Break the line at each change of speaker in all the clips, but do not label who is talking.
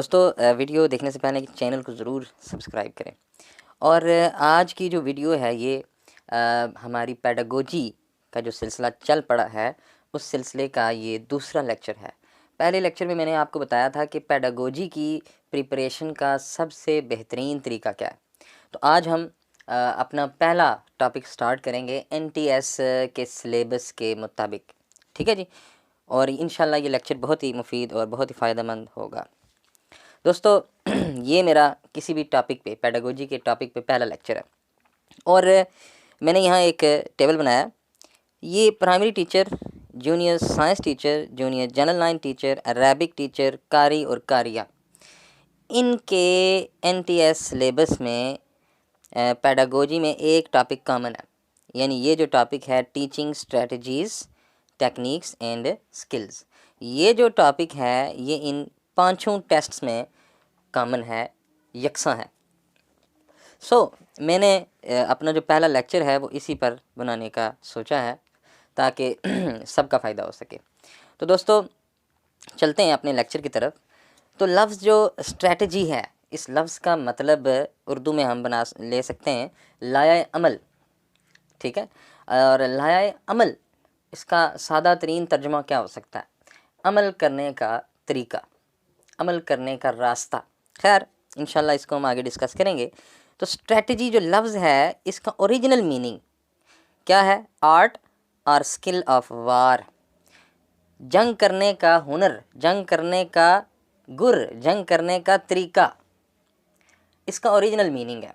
دوستو ویڈیو دیکھنے سے پہلے چینل کو ضرور سبسکرائب کریں، اور آج کی جو ویڈیو ہے یہ ہماری پیڈاگوجی کا جو سلسلہ چل پڑا ہے اس سلسلے کا یہ دوسرا لیکچر ہے۔ پہلے لیکچر میں نے آپ کو بتایا تھا کہ پیڈاگوجی کی پریپریشن کا سب سے بہترین طریقہ کیا ہے۔ تو آج ہم اپنا پہلا ٹاپک سٹارٹ کریں گے NTS کے سلیبس کے مطابق، ٹھیک ہے جی، اور انشاءاللہ یہ لیکچر بہت ہی مفید اور بہت ہی فائدہ مند ہوگا۔ دوستو یہ میرا کسی بھی ٹاپک پہ پیڈاگوجی کے ٹاپک پہ پہلا لیکچر ہے، اور میں نے یہاں ایک ٹیبل بنایا۔ یہ primary teacher, junior science teacher, junior general line teacher, Arabic teacher, قاری اور قاریہ، ان کے NTS سلیبس میں پیڈاگوجی میں ایک ٹاپک کامن ہے، یعنی یہ جو ٹاپک ہے teaching strategies, techniques and skills, یہ جو ٹاپک ہے یہ ان پانچوں ٹیسٹس میں کامن ہے، یکساں ہے۔ میں نے اپنا جو پہلا لیکچر ہے وہ اسی پر بنانے کا سوچا ہے تاکہ سب کا فائدہ ہو سکے۔ تو دوستو چلتے ہیں اپنے لیکچر کی طرف۔ تو لفظ جو اسٹریٹجی ہے، اس لفظ کا مطلب اردو میں ہم لے سکتے ہیں لائحہ عمل، ٹھیک ہے، اور لائحہ عمل اس کا سادہ ترین ترجمہ کیا ہو سکتا ہے؟ عمل کرنے کا طریقہ، عمل کرنے کا راستہ۔ خیر انشاءاللہ اس کو ہم آگے ڈسکس کریں گے۔ تو اسٹریٹجی جو لفظ ہے اس کا اوریجنل میننگ کیا ہے؟ آرٹ اور اسکل آف وار، جنگ کرنے کا ہنر، جنگ کرنے کا گر، جنگ کرنے کا طریقہ، اس کا اوریجنل میننگ ہے۔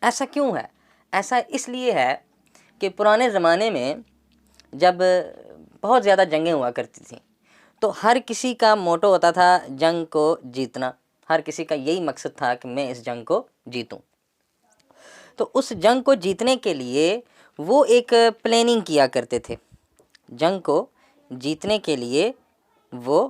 ایسا کیوں ہے؟ ایسا اس لیے ہے کہ پرانے زمانے میں جب بہت زیادہ جنگیں ہوا کرتی تھیں تو ہر کسی کا موٹو ہوتا تھا جنگ کو جیتنا، ہر کسی کا یہی مقصد تھا کہ میں اس جنگ کو جیتوں۔ تو اس جنگ کو جیتنے کے لیے وہ ایک پلاننگ کیا کرتے تھے، جنگ کو جیتنے کے لیے وہ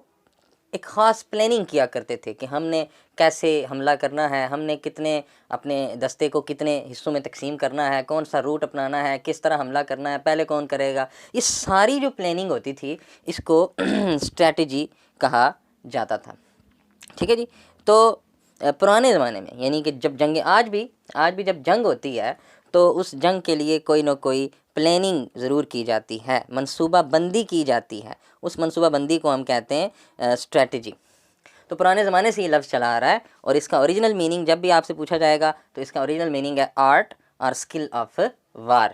ایک خاص پلاننگ کیا کرتے تھے کہ ہم نے کیسے حملہ کرنا ہے، ہم نے کتنے اپنے دستے کو کتنے حصوں میں تقسیم کرنا ہے، کون سا روٹ اپنانا ہے، کس طرح حملہ کرنا ہے، پہلے کون کرے گا، یہ ساری جو پلاننگ ہوتی تھی اس کو اسٹریٹجی کہا جاتا تھا، ٹھیک ہے جی۔ تو پرانے زمانے میں یعنی کہ جب جنگیں آج بھی جب جنگ ہوتی ہے تو اس جنگ کے لیے کوئی نہ کوئی پلاننگ ضرور کی جاتی ہے، منصوبہ بندی کی جاتی ہے، اس منصوبہ بندی کو ہم کہتے ہیں اسٹریٹجی۔ تو پرانے زمانے سے یہ لفظ چلا آ رہا ہے، اور اس کا اوریجنل میننگ جب بھی آپ سے پوچھا جائے گا تو اس کا اوریجنل میننگ ہے آرٹ اور اسکل آف وار،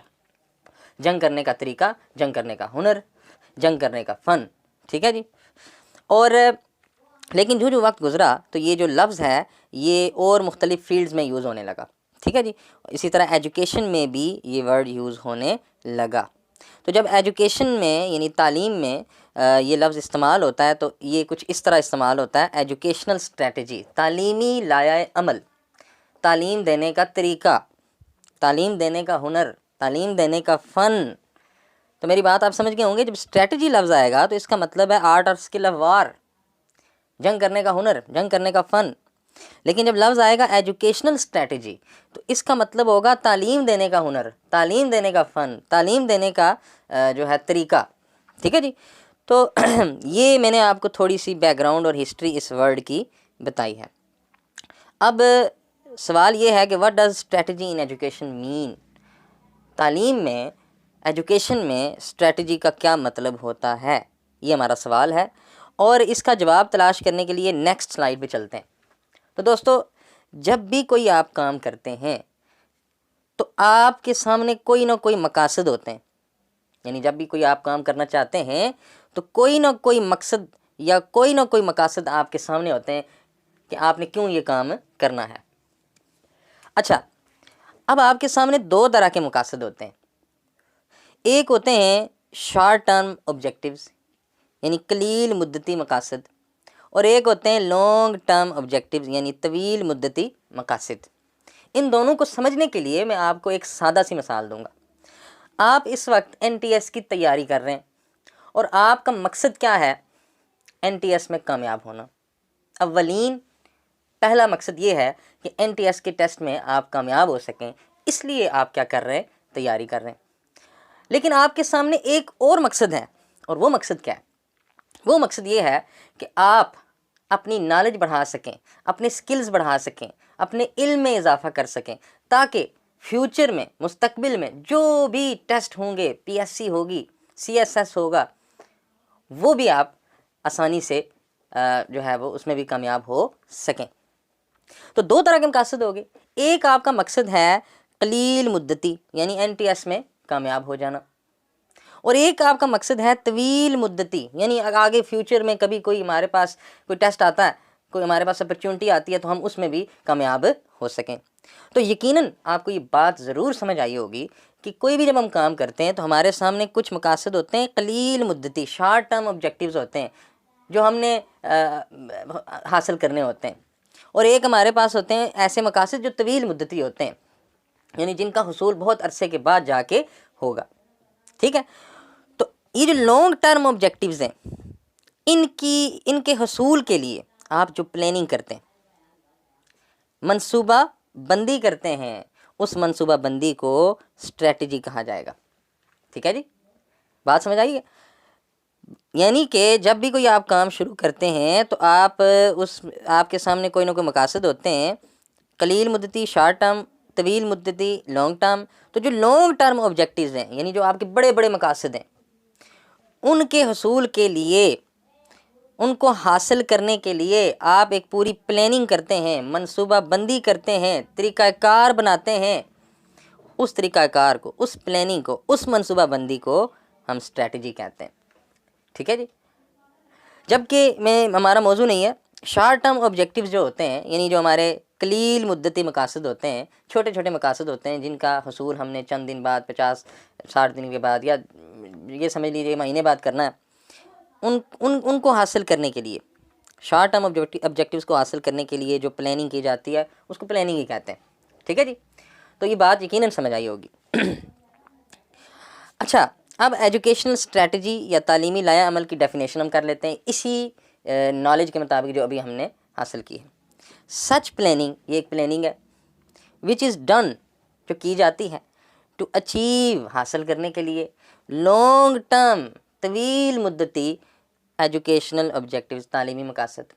جنگ کرنے کا طریقہ، جنگ کرنے کا ہنر، جنگ کرنے کا فن، ٹھیک ہے جی۔ اور لیکن جو وقت گزرا تو یہ جو لفظ ہے یہ اور مختلف فیلڈز میں یوز ہونے لگا، ٹھیک ہے جی۔ اسی طرح ایجوکیشن میں بھی یہ ورڈ یوز ہونے لگا۔ تو جب ایجوکیشن میں یعنی تعلیم میں یہ لفظ استعمال ہوتا ہے تو یہ کچھ اس طرح استعمال ہوتا ہے، ایجوکیشنل اسٹریٹجی، تعلیمی لائحہ عمل، تعلیم دینے کا طریقہ، تعلیم دینے کا ہنر، تعلیم دینے کا فن۔ تو میری بات آپ سمجھ گئے ہوں گے، جب اسٹریٹجی لفظ آئے گا تو اس کا مطلب ہے آرٹ اور اسکل آف وار، جنگ کرنے کا ہنر، جنگ کرنے کا فن۔ لیکن جب لفظ آئے گا ایجوکیشنل اسٹریٹجی تو اس کا مطلب ہوگا تعلیم دینے کا ہنر، تعلیم دینے کا فن، تعلیم دینے کا جو ہے طریقہ، ٹھیک ہے جی۔ تو یہ میں نے آپ کو تھوڑی سی بیک گراؤنڈ اور ہسٹری اس ورڈ کی بتائی ہے۔ اب سوال یہ ہے کہ what does strategy in education mean? تعلیم میں، ایجوکیشن میں اسٹریٹجی کا کیا مطلب ہوتا ہے، یہ ہمارا سوال ہے، اور اس کا جواب تلاش کرنے کے لیے نیکسٹ سلائیڈ پہ چلتے ہیں۔ تو دوستو جب بھی کوئی آپ کام کرتے ہیں تو آپ کے سامنے کوئی نہ کوئی مقاصد ہوتے ہیں، یعنی جب بھی کوئی آپ کام کرنا چاہتے ہیں تو کوئی نہ کوئی مقصد یا کوئی نہ کوئی مقاصد آپ کے سامنے ہوتے ہیں کہ آپ نے کیوں یہ کام کرنا ہے۔ اچھا، اب آپ کے سامنے دو طرح کے مقاصد ہوتے ہیں، ایک ہوتے ہیں شارٹ ٹرم آبجیکٹیوز یعنی قلیل مدتی مقاصد، اور ایک ہوتے ہیں لانگ ٹرم آبجیکٹیوز یعنی طویل مدتی مقاصد۔ ان دونوں کو سمجھنے کے لیے میں آپ کو ایک سادہ سی مثال دوں گا۔ آپ اس وقت NTS کی تیاری کر رہے ہیں اور آپ کا مقصد کیا ہے؟ NTS میں کامیاب ہونا۔ اولین پہلا مقصد یہ ہے کہ NTS کے ٹیسٹ میں آپ کامیاب ہو سکیں، اس لیے آپ کیا کر رہے ہیں؟ تیاری کر رہے ہیں۔ لیکن آپ کے سامنے ایک اور مقصد ہے، اور وہ مقصد کیا ہے؟ وہ مقصد یہ ہے کہ آپ اپنی نالج بڑھا سکیں، اپنے سکلز بڑھا سکیں، اپنے علم میں اضافہ کر سکیں، تاکہ فیوچر میں مستقبل میں جو بھی ٹیسٹ ہوں گے، پی ایس سی ہوگی، سی ایس ایس ہوگا، وہ بھی آپ آسانی سے جو ہے وہ اس میں بھی کامیاب ہو سکیں۔ تو دو طرح کے مقاصد ہوگے، ایک آپ کا مقصد ہے قلیل مدتی یعنی این ٹی ایس میں کامیاب ہو جانا، اور ایک آپ کا مقصد ہے طویل مدتی یعنی آگے فیوچر میں کبھی کوئی ہمارے پاس کوئی ٹیسٹ آتا ہے، کوئی ہمارے پاس اپرچونٹی آتی ہے تو ہم اس میں بھی کامیاب ہو سکیں۔ تو یقیناً آپ کو یہ بات ضرور سمجھ آئی ہوگی کہ کوئی بھی جب ہم کام کرتے ہیں تو ہمارے سامنے کچھ مقاصد ہوتے ہیں قلیل مدتی، شارٹ ٹرم آبجیکٹیوز ہوتے ہیں جو ہم نے حاصل کرنے ہوتے ہیں، اور ایک ہمارے پاس ہوتے ہیں ایسے مقاصد جو طویل مدتی ہوتے ہیں، یعنی جن کا حصول بہت عرصے کے بعد جا کے ہوگا، ٹھیک ہے۔ تو یہ جو لانگ ٹرم آبجیکٹیوز ہیں، ان کے حصول کے لیے آپ جو پلاننگ کرتے ہیں، منصوبہ بندی کرتے ہیں، اس منصوبہ بندی کو اسٹریٹجی کہا جائے گا، ٹھیک ہے جی، بات سمجھ آئی ہے؟ یعنی کہ جب بھی کوئی آپ کام شروع کرتے ہیں تو آپ کے سامنے کوئی نہ کوئی مقاصد ہوتے ہیں، قلیل مدتی، شارٹ ٹرم، طویل مدتی، لانگ ٹرم۔ تو جو لانگ ٹرم آبجیکٹیوز ہیں یعنی جو آپ کے بڑے بڑے مقاصد ہیں، ان کے حصول کے لیے، ان کو حاصل کرنے کے لیے آپ ایک پوری پلاننگ کرتے ہیں، منصوبہ بندی کرتے ہیں، طریقہ کار بناتے ہیں۔ اس طریقہ کار کو، اس پلاننگ کو، اس منصوبہ بندی کو ہم اسٹریٹجی کہتے ہیں، ٹھیک ہے جی۔ جبکہ ہمارا موضوع نہیں ہے، شارٹ ٹرم آبجیکٹیوز جو ہوتے ہیں یعنی جو ہمارے قلیل مدتی مقاصد ہوتے ہیں، چھوٹے چھوٹے مقاصد ہوتے ہیں جن کا حصول ہم نے چند دن بعد، 50-60 دن کے بعد، یا یہ سمجھ لیجیے مہینے بعد کرنا ہے، ان کو حاصل کرنے کے لیے، شارٹ ٹرم آبجیکٹیوز کو حاصل کرنے کے لیے جو پلاننگ کی جاتی ہے اس کو پلاننگ ہی کہتے ہیں، ٹھیک ہے جی۔ تو یہ بات یقیناً سمجھ آئی ہوگی۔ اچھا، اب ایجوکیشنل اسٹریٹجی یا تعلیمی لائحہ عمل کی ڈیفینیشن ہم کر لیتے ہیں اسی نالج کے مطابق جو ابھی ہم نے حاصل کی ہے۔ سچ پلاننگ، یہ ایک پلاننگ ہے، وچ از ڈن، جو کی جاتی ہے، ٹو اچیو، حاصل کرنے کے لیے، لانگ ٹرم، طویل مدتی، ایجوکیشنل آبجیکٹیوز، تعلیمی مقاصد۔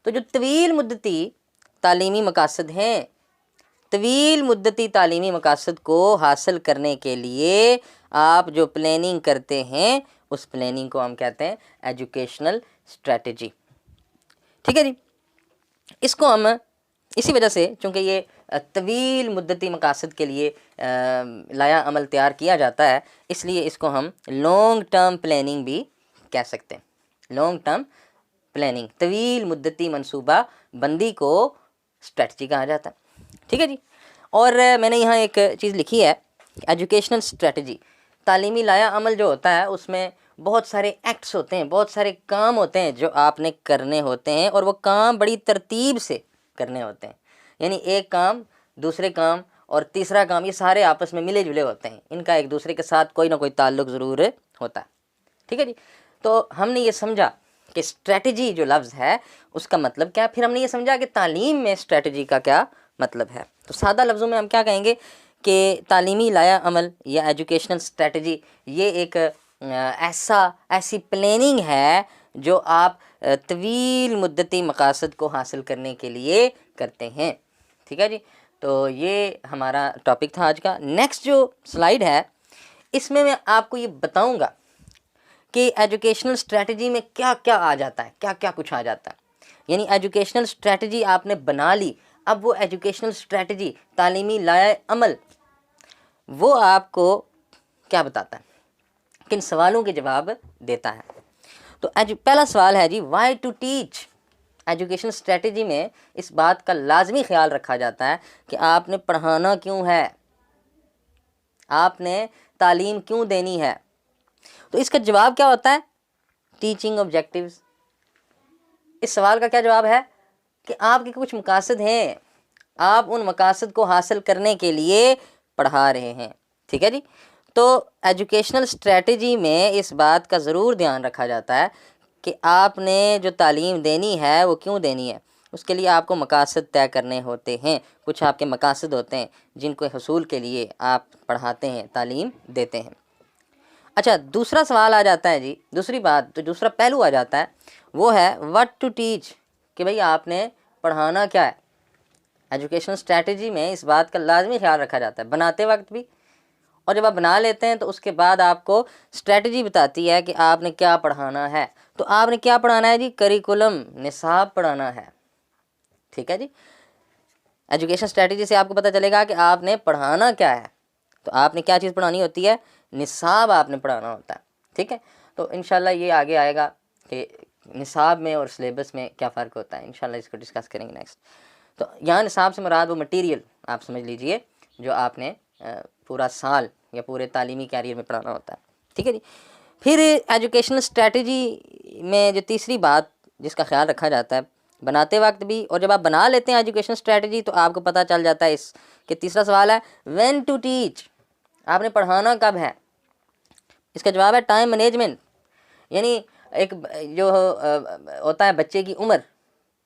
تو جو طویل مدتی تعلیمی مقاصد ہیں، طویل مدتی تعلیمی مقاصد کو حاصل کرنے کے لیے آپ جو پلاننگ کرتے ہیں اس پلاننگ کو ہم کہتے ہیں ایجوکیشنل اسٹریٹجی، ٹھیک ہے جی۔ اس کو ہم اسی وجہ سے، چونکہ یہ طویل مدتی مقاصد کے لیے لائحہ عمل تیار کیا جاتا ہے، اس لیے اس کو ہم لانگ ٹرم پلاننگ بھی کہہ سکتے ہیں۔ لانگ ٹرم پلاننگ، طویل مدتی منصوبہ بندی کو اسٹریٹجی کہا جاتا ہے، ٹھیک ہے جی۔ اور میں نے یہاں ایک چیز لکھی ہے، ایجوکیشنل اسٹریٹجی، تعلیمی لائحہ عمل جو ہوتا ہے اس میں بہت سارے ایکٹس ہوتے ہیں، بہت سارے کام ہوتے ہیں جو آپ نے کرنے ہوتے ہیں، اور وہ کام بڑی ترتیب سے کرنے ہوتے ہیں، یعنی ایک کام، دوسرے کام اور تیسرا کام، یہ سارے آپس میں ملے جلے ہوتے ہیں، ان کا ایک دوسرے کے ساتھ کوئی نہ کوئی تعلق ضرور ہوتا ہے، ٹھیک ہے جی۔ تو ہم نے یہ سمجھا کہ اسٹریٹجی جو لفظ ہے اس کا مطلب کیا، پھر ہم نے یہ سمجھا کہ تعلیم میں اسٹریٹجی کا کیا مطلب ہے۔ تو سادہ لفظوں میں ہم کیا کہیں گے کہ تعلیمی لائحہ عمل یا ایجوکیشنل اسٹریٹجی یہ ایک ایسی پلاننگ ہے جو آپ طویل مدتی مقاصد کو حاصل کرنے کے لیے کرتے ہیں، ٹھیک ہے جی۔ تو یہ ہمارا ٹاپک تھا آج کا۔ نیکسٹ جو سلائیڈ ہے اس میں آپ کو یہ بتاؤں گا کہ ایجوکیشنل اسٹریٹجی میں کیا کیا آ جاتا ہے، کیا کیا کچھ آ جاتا ہے، یعنی ایجوکیشنل اسٹریٹجی آپ نے بنا لی، اب وہ ایجوکیشنل اسٹریٹجی، تعلیمی لائحہ عمل، وہ آپ کو کیا بتاتا ہے، کن سوالوں کے جواب دیتا ہے۔ تو پہلا سوال ہے جی، why to teach. Education strategy میں اس بات کا لازمی خیال رکھا جاتا ہے کہ آپ نے پڑھانا کیوں ہے، آپ نے تعلیم کیوں دینی ہے۔ تو اس کا جواب کیا ہوتا ہے، ٹیچنگ آبجیکٹیوز۔ اس سوال کا کیا جواب ہے کہ آپ کے کچھ مقاصد ہیں، آپ ان مقاصد کو حاصل کرنے کے لیے پڑھا رہے ہیں، ٹھیک ہے جی۔ تو ایجوکیشنل اسٹریٹجی میں اس بات کا ضرور دھیان رکھا جاتا ہے کہ آپ نے جو تعلیم دینی ہے وہ کیوں دینی ہے، اس کے لیے آپ کو مقاصد طے کرنے ہوتے ہیں، کچھ آپ کے مقاصد ہوتے ہیں جن کو حصول کے لیے آپ پڑھاتے ہیں، تعلیم دیتے ہیں۔ اچھا، دوسرا سوال آ جاتا ہے جی، دوسری بات، تو دوسرا پہلو آ جاتا ہے، وہ ہے واٹ ٹو ٹیچ۔ کہ بھئی آپ نے پڑھانا کیا ہے۔ ایجوکیشنل اسٹریٹجی میں اس بات کا لازمی خیال رکھا جاتا ہے بناتے وقت بھی، اور جب آپ بنا لیتے ہیں تو اس کے بعد آپ کو اسٹریٹجی بتاتی ہے کہ آپ نے کیا پڑھانا ہے۔ تو آپ نے کیا پڑھانا ہے جی؟ کریکولم، نصاب پڑھانا ہے، ٹھیک ہے جی۔ ایجوکیشن اسٹریٹجی سے آپ کو پتہ چلے گا کہ آپ نے پڑھانا کیا ہے، تو آپ نے کیا چیز پڑھانی ہوتی ہے؟ نصاب آپ نے پڑھانا ہوتا ہے، ٹھیک ہے۔ تو انشاءاللہ یہ آگے آئے گا کہ نصاب میں اور سلیبس میں کیا فرق ہوتا ہے، انشاءاللہ اس کو ڈسکس کریں گے نیکسٹ۔ تو یہاں نصاب سے مراد وہ مٹیریل آپ سمجھ لیجئے جو آپ نے پورا سال یا پورے تعلیمی کیریئر میں پڑھانا ہوتا ہے، ٹھیک ہے جی۔ پھر ایجوکیشنل اسٹریٹجی میں جو تیسری بات جس کا خیال رکھا جاتا ہے بناتے وقت بھی، اور جب آپ بنا لیتے ہیں ایجوکیشن اسٹریٹجی تو آپ کو پتہ چل جاتا ہے اس کہ تیسرا سوال ہے وین ٹو ٹیچ، آپ نے پڑھانا کب ہے؟ اس کا جواب ہے ٹائم مینجمنٹ، یعنی ایک جو ہوتا ہے بچے کی عمر،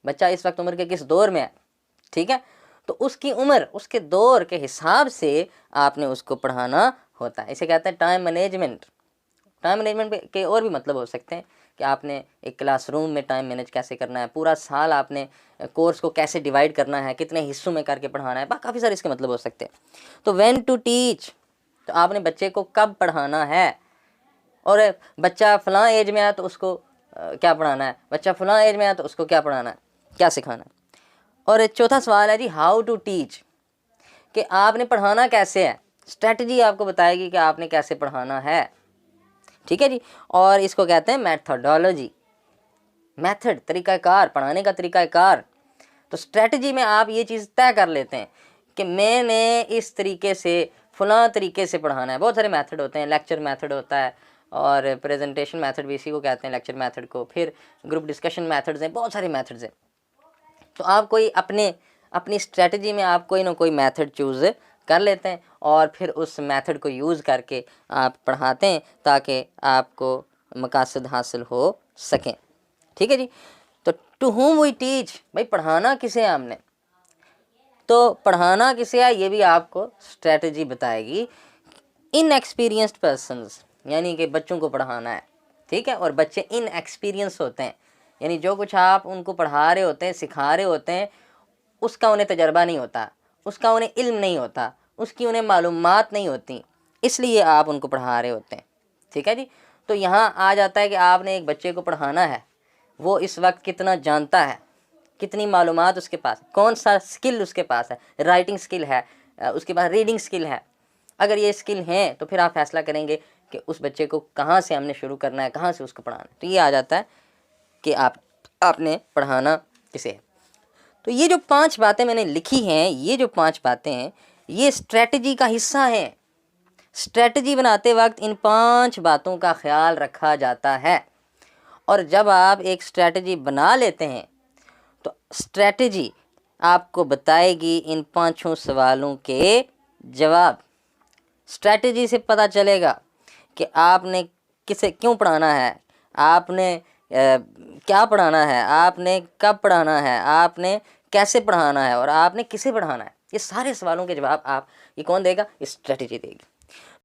بچہ اس وقت عمر کے کس دور میں ہے، ٹھیک ہے، تو اس کی عمر اس کے دور کے حساب سے آپ نے اس کو پڑھانا ہوتا ہے، اسے کہتے ہیں ٹائم مینجمنٹ۔ ٹائم مینجمنٹ کے اور بھی مطلب ہو سکتے ہیں کہ آپ نے ایک کلاس روم میں ٹائم مینیج کیسے کرنا ہے، پورا سال آپ نے کورس کو کیسے ڈیوائیڈ کرنا ہے، کتنے حصوں میں کر کے پڑھانا ہے، کافی سارے اس کے مطلب ہو سکتے ہیں۔ تو وین ٹو ٹیچ، تو آپ نے بچے کو کب پڑھانا ہے، اور بچہ فلاں ایج میں ہے تو اس کو کیا پڑھانا ہے، بچہ فلاں ایج میں ہے تو اس کو کیا پڑھانا ہے، کیا سکھانا ہے۔ اور چوتھا سوال ہے جی ہاؤ ٹو ٹیچ، کہ آپ نے پڑھانا کیسے ہے، اسٹریٹجی آپ کو بتائے گی کہ آپ نے کیسے پڑھانا ہے، ٹھیک ہے جی۔ اور اس کو کہتے ہیں میتھڈولوجی، میتھڈ، طریقہ کار، پڑھانے کا طریقہ کار۔ تو اسٹریٹجی میں آپ یہ چیز طے کر لیتے ہیں کہ میں نے اس طریقے سے فلاں طریقے سے پڑھانا ہے۔ بہت سارے میتھڈ ہوتے ہیں، لیکچر میتھڈ ہوتا ہے، اور پریزنٹیشن میتھڈ بھی اسی کو کہتے ہیں، لیکچر میتھڈ کو، پھر گروپ ڈسکشن میتھڈز ہیں، بہت سارے میتھڈز ہیں۔ تو آپ کوئی اپنی اسٹریٹجی میں آپ کوئی نہ کوئی میتھڈ چوز کر لیتے ہیں، اور پھر اس میتھڈ کو یوز کر کے آپ پڑھاتے ہیں تاکہ آپ کو مقاصد حاصل ہو سکیں، ٹھیک ہے جی۔ تو ٹو ہوم وی ٹیچ، بھائی پڑھانا کسے ہے ہم نے، تو پڑھانا کسے ہے یہ بھی آپ کو اسٹریٹجی بتائے گی۔ ان ایکسپیرینسڈ پرسنز، یعنی کہ بچوں کو پڑھانا ہے، ٹھیک ہے، اور بچے ان ایکسپیرینس ہوتے ہیں، یعنی جو کچھ آپ ان کو پڑھا رہے ہوتے ہیں، سکھا رہے ہوتے ہیں، اس کا انہیں تجربہ نہیں ہوتا، اس کا انہیں علم نہیں ہوتا، اس کی انہیں معلومات نہیں ہوتی، اس لیے آپ ان کو پڑھا رہے ہوتے ہیں، ٹھیک ہے جی۔ تو یہاں آ جاتا ہے کہ آپ نے ایک بچے کو پڑھانا ہے، وہ اس وقت کتنا جانتا ہے، کتنی معلومات اس کے پاس، کون سا سکل اس کے پاس ہے، رائٹنگ سکل ہے، اس کے پاس ریڈنگ سکل ہے۔ اگر یہ سکل ہیں تو پھر آپ فیصلہ کریں گے کہ اس بچے کو کہاں سے ہم نے شروع کرنا ہے، کہاں سے اس کو پڑھانا ہے۔ تو یہ آ جاتا ہے کہ آپ نے پڑھانا کسے ہے۔ تو یہ جو 5 باتیں میں نے لکھی ہیں، یہ جو 5 باتیں ہیں یہ اسٹریٹجی کا حصہ ہیں۔ اسٹریٹجی بناتے وقت ان 5 باتوں کا خیال رکھا جاتا ہے، اور جب آپ ایک اسٹریٹجی بنا لیتے ہیں تو اسٹریٹجی آپ کو بتائے گی ان 5 سوالوں کے جواب۔ اسٹریٹجی سے پتہ چلے گا کہ آپ نے کسے کیوں پڑھانا ہے، آپ نے کیا پڑھانا ہے، آپ نے کب پڑھانا ہے، آپ نے کیسے پڑھانا ہے، اور آپ نے کسے پڑھانا ہے۔ یہ سارے سوالوں کے جواب آپ یہ کون دے گا؟ اسٹریٹجی دے گی۔